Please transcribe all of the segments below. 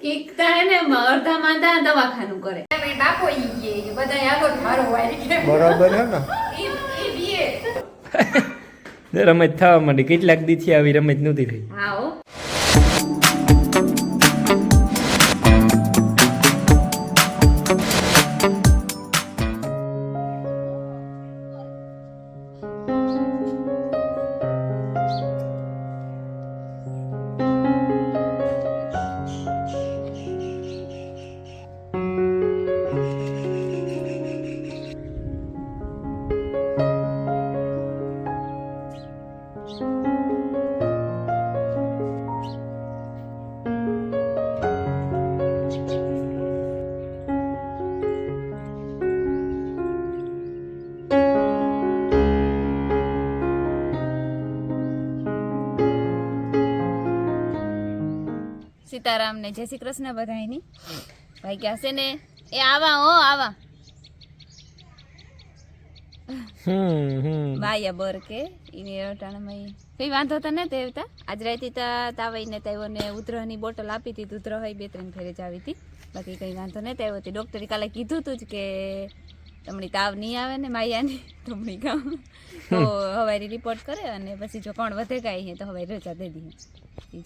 કીકતા હે ને અડધા માંદા દવાખાનું કરે બાપો ઈ કે બધા આગળ મારો વારી કે બરાબર હે ને ઈ બીએ રમત થવા માંડી કેટલાક દીથી આવી રમત નહોતી થઈ. હા હો સીતારામ ને જય શ્રી કૃષ્ણ બધાયની ભાઈ ક્યાં છે ને એ આવા હો આવા બાયા બર કે ઈને અટાણામાં કઈ વાંધો તો નથી આવતા આજ રાતી તાવાઈ ને તાવ્યો ને ઉધરની બોટલ આપી હતી ઉધર હોય 2-3 ફેરે જ આવી હતી બાકી કઈ વાંધો નથી આવ્યો હતી ડોક્ટરે કાલે કીધું હતું જ કે તમને તાવ નહીં આવે ને માયાની તમને કામ તો હવારી રિપોર્ટ કરે અને પછી જો કોણ વધે કાંઈ તો હવારી રજા દે દઈએ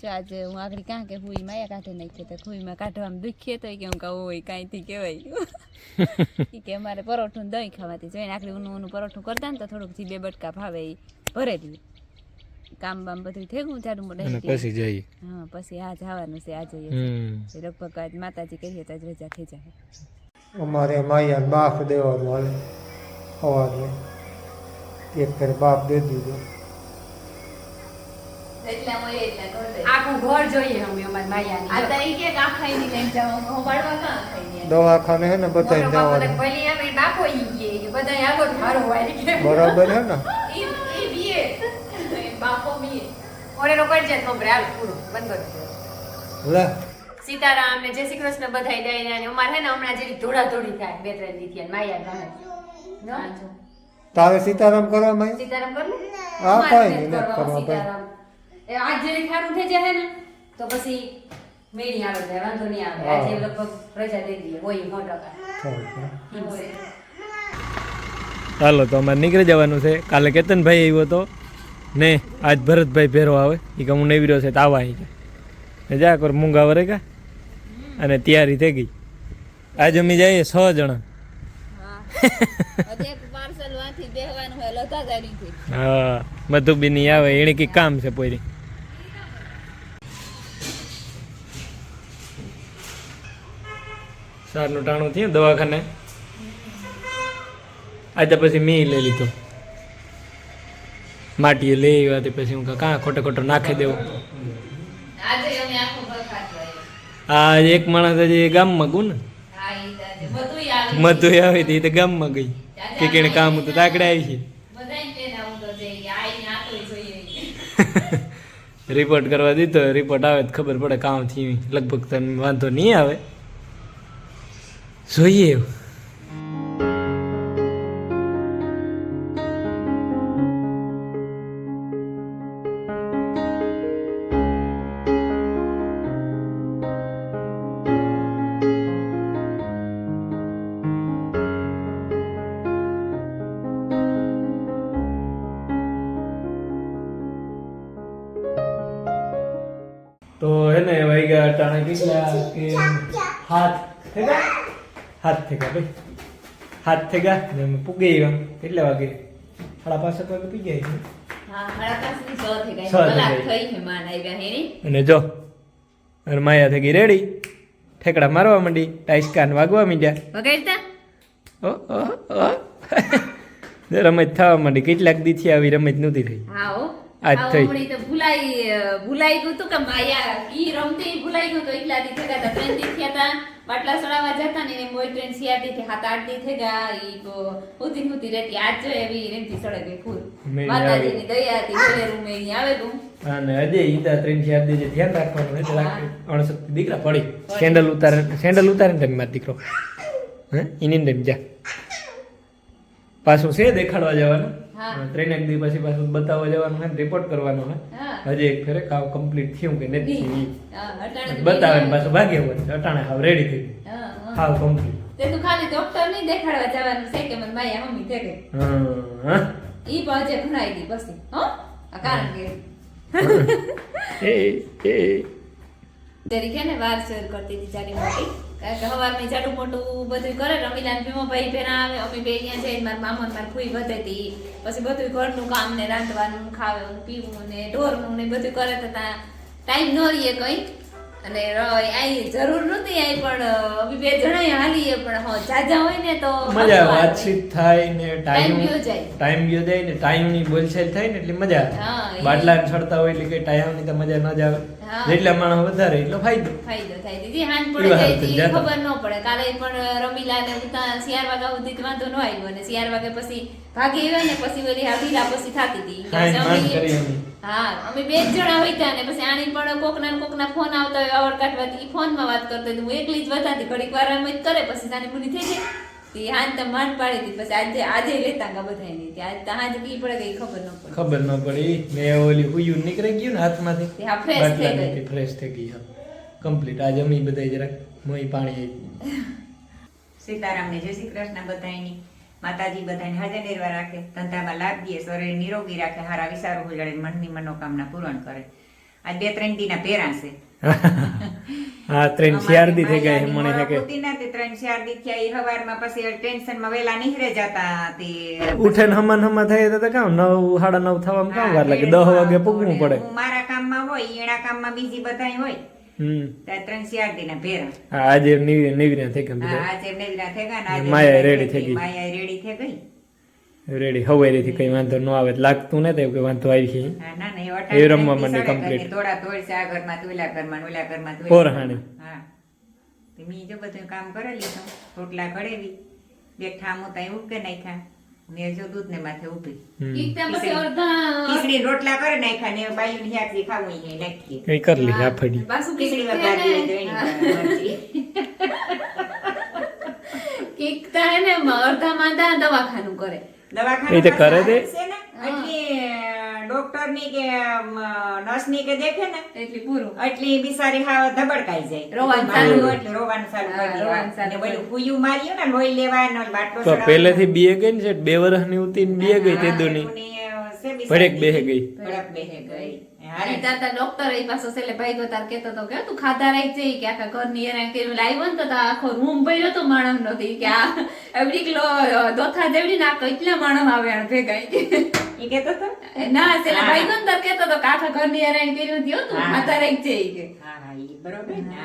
જો આજે હું આગળ ક્યાં કે હુઈ માયા કાઢે નાખીએ તો હુઈમાં કાઢવામાં દુખીએ તો કે હું કહું હોય કાંઈથી કહેવાય કે અમારે પરોઠું ને દહીં ખાવાથી જોઈને આખરી ઊનું પરોઠું કરતા ને તો થોડુંક જે 2 બટકા ભાવે એ ભરે દઈએ કામ બામ બધું થઈ ગયું જાડું મોઢું પછી જઈએ. હા પછી આ જવાનું છે આ જઈએ લગભગ આજ માતાજી કહીએ તો આજ રજા થઈ જાય. અમારે માયા બાફ દેવાનું હાલે સવારે એક ફેર બાપ દે દીધો આખું ઘર જોઈએ અમે અમારી માયાની આ તો ઈ કે આખાઈ ની લઈને જાવ હું બાળવા કાં આખાઈ દવાખાને હે ને બધાય જવાનું ભલી અમે બાપો ઈ કે બધા આગળ મારો વારી કે બરાબર હે ને ઈ બીએ બાપો બીએ ઓરે નો કરજે તો બ્રાલ પૂરો બંધ કરી લે સીતારામ ને જય શ્રી કૃષ્ણ બધાય દઈને અને અમાર હે ને હમણાં જેવી ધોળાધોળી થાય 2-3 દી થી માયા ગામે નો તારે સીતારામ કરવા માં સીતારામ કર લે આ કાઈ નહીં કરવા સીતારામ એ આજ જેવી ખારું થઈ જાય ને તો પછી મેળી આવે છે વાંધો નહીં આવે આજે લગભગ રજા દઈ દઈએ હોય 100%. ચાલો તો અમારે નીકળી જવાનું છે. કાલે કેતનભાઈ આવ્યો હતો ને આજ ભરતભાઈ ભેરો આવે એ કે હું નેવીરો છે તો આવા કે જા કર મૂંગા વરે કા અને તૈયારી થઈ ગઈ. આજે અમે જઈએ 6 જણા. હા મધુબીની આવે એને કઈ કામ છે પોરી સારનું ટાણું થયું દવાખાને આજે પછી મેં લઈ લીધો માટીએ લઈ આવ્યા પછી હું કાં ખોટો ખોટો નાખી દેવો. આ એક માણસ હજી ગામમાં ગયું ને મધુ આવી હતી તો ગામમાં ગઈ કે એને કામ હતું તાકડે આવી છે રિપોર્ટ કરવા દીધો રિપોર્ટ આવે તો ખબર પડે કામ થી લગભગ તને વાંધો નહીં આવે જોઈએ એવું. તો હે ને વાગ્યા અટાણે કેટલા કે 7 થઈ ગયા 7 થઈ ગયા ભાઈ 7 થઈ ગયા ને અમે પૂગી ગયા કેટલા વાગે 5:30 વાગે પી ગયા અને જો અને માયા થઈ ગઈ રેડી ઠેકડા મારવા માંડી ટાઈસકાન વાગવા માંડ્યા રમત થવા માંડી કેટલાક દીથી આવી રમત નહોતી થઈ આજ થઈ ભૂલાઈ ગયું તું કે માયા ઈ રમતી ભૂલાઈ ગયું તો એટલા દી થયા હતા 3 દી થયા હતા બાટલા સડાવા જતા ને મોય ટ્રેન સિયાતી થી 7-8 દી થઈ ગયા ઈ ઉતી રહેતી આજ જો એવી રેમતી સડે ગઈ ફૂલ માતાજીની દયા હતી ભલે રૂમે ઈ આવેલું અને અજય ઈદા 3-4 દી ધ્યાન રાખવાનું એટલે રાખી અણસક્તિ દીકરા પડી સેન્ડલ ઉતારે ને તમે માર દીકરો હે ઇની જા પાછું છે દેખાડવા જવાનું હા. 3 એક દી પછી પાછું બતાવવા જવાનું છે, રિપોર્ટ કરવાનો છે. હા. હજી એક ફેરે કાવ કમ્પ્લીટ થયું કે નથી થયું ઈ. હા, અટાણે બતાવે ને પાછું ભાગ્ય હોય અટાણે હાવ રેડી થઈ ગયું. હા, હા. હાવ કમ્પ્લીટ. તે તું ખાલી ડોક્ટર નહીં દેખાડવા જવાનું છે કે મને માયા મમ્મી થઈ ગઈ. હા ઈ પણ હજે ભણાઈ ગઈ પછી હો આ કારણ કે એ તેરી કે ને વાર શેર કરતી હતી જાડી મોટી કારણ કે હવારમાં જાડું મોટું બધું કરે રમીલાન ભીમોભાઈ ભેરા આવે અમે બે અહીંયા જઈને મારા મામા ને મારી ફૂઈ વધે હતી પછી બધું ઘરનું કામ ને રાંધવાનું ખાવાનું પીવું ને ઢોરનું ને બધું કરે તો ત્યાં ટાઈમ ન રહીએ કઈ અને આઈ જરૂર નહોતી આઈ પણ અમે બે જણાય હાલીએ પણ હો જાજા હોય ને તો મજા આવે, વાતચીત થાય ને ટાઈમ ગયો જાય. ટાઈમ ગયો જાય ને ટાઈમની બોલચાલ થાય ને એટલે મજા હા, આવે. એ- બાટલા છડતા હોય એટલે કઈ ટાઈમની તો મજા ન જ આવે. હા. જેટલા માણસ વધારે એટલો ફાયદો. ફાયદો થાય દીદી હાંજ એ પડે વાત જાય તો ઈ જાતા. ખબર ન પડે કાલે પણ રમીલા ને ઉતા 4 વાગ્યા સુધી તો વાંધો ન આવ્યો અને 4 વાગે પછી ભાગી આવ્યા ને પછી ઓલી હાવીલા પછી થાતી હતી હાંજ કે માંડ અમે- કરી અમે. હા અમે બે જ જણા હોઈતા ને પછી આની પણ કોકના ફોન આવતા હોય આવડ કાઢવાથી ઈ ફોનમાં વાત કરતો હતી હું એકલી જ વધાતી ઘડીક વાર એમ જ કરે પછી સાની મુની થઈ જાય તી હાંજ તો માંડ પાડી હતી પછી આજે લેતા ગા બધાયની કે આજ તો હાંજ કી પડે કે ઈ ખબર ન પડે ખબર ન પડી. મેં ઓલી હુયું નીકળી ગયું ને હાથમાંથી હા, fresh થઈ ગઈ. બાટલામાંથી fresh થઈ ગઈ હા કમ્પ્લીટ. આજે અમે બધા જરાક મોઈ પાણી આવી. સીતારામને જય શ્રી કૃષ્ણ બધાયની માતાજી બધાને હાજર નિર્વા રાખે ધંધામાં લાભ દે શરીર નિરોગી રાખે હારા વિચારો ઉજાડે મનની મનોકામના પૂરણ કરે. આજ 2-3 દીના પેરા છે હા 3-4 દી થઈ ગયા મને છે કે હોતી નથી 3-4 દી થયા ઈ હવારમાં પછી ટેન્શનમાં વેલા નીકળે જતા તે ઉઠે ને હમા થાય તો કામ 9 9:30 થવામાં કામ વાર લાગે 10 વાગે પૂગવું પડે. હું મારા કામમાં હોય એના કામમાં બીજી બધાય હોય હમ ત્યાં 3-4 દીના પેરા. હા, આજે નીવર્યા થઈ ગયા હા, બધા આજે નેવરા થઈ ગયા ને આજે માયા રેડી થઈ ગઈ. માયા રેડી થઈ ગઈ. રેડી હવારેથી કઈ વાંધો ન આવે લાગતું ને કે વાંધો આવી છે. હા, ના, ના, એ એ વટાણ રમવા ઘરની માંડી સડક complete. ઘરની દોડા દોડ છે, આ ઘરમાં તો ઓલા ઘરમાં ને ઓલા ઘરમાં તો ઓલા પોરહાણી. ઘરમાં. હા. તે મેં જો બધું કામ કરી લીધું રોટલા કરેલી બે ઠામું ત્યાં ઉકે નાખ્યા ને જો દૂધ ને માથે ઊભી હમ. ઈ ત્યાં પછી અડધા ખીચડી રોટલા કરી નાખ્યા ને બાયું ની શાકરી ખાવું એ નાખી કઈ કરી લે આફડી. પાછું ખીચડી કીક વઘારી ને- દોઈની મરચી. કીક તા હે ને અડધા માંદા દવાખાનું કરે દવાખાના એ તો કરે પાસે તે. છે ને એટલી ડોક્ટર ની કે નર્સ ની કે દેખે ને એટલી પૂરું એટલી બિચારી હાવ ધબડકાઈ જાય રોવાનું ચાલુ ચાલુ. એટલે રોવાનું ચાલુ હા, કરી રોવાનું દેવાનું. ચાલુ ને કરી. પેલું કુયું માર્યું ને લોહી લેવાનો ને બાટલો તો ચડાવવાનો. પહેલેથી બીએ ગઈ ને છે 2 વર્ષની ઉતી ને બીએ ગઈ તે દોની ભડેક બેહે ગઈ. ભડક બેહે ગઈ હારે. ઈ તાતા ડોક્ટર એ પાછો છેલ્લે ભાઈ તો તાર કેતો તો કે તું ખાધા રાખ જઈ કે આખા ઘરની હેરાન કર્યું લાવ્યો ને તો તાર આખો રૂમ ભર્યો તો માણસ નથી કે આ એવડી કિલો દોથા જેવડી ના કેટલા માણસ આવે આને ભેગા ઈ કહેતો તો? ના છેલ્લે ભાઈ તો તાર કેતો તો કે આખા ઘરની હેરાન કર્યું થયો તું હા. ખાધા રાખ જઈ કે હા, હા, ઈ બરોબર ને.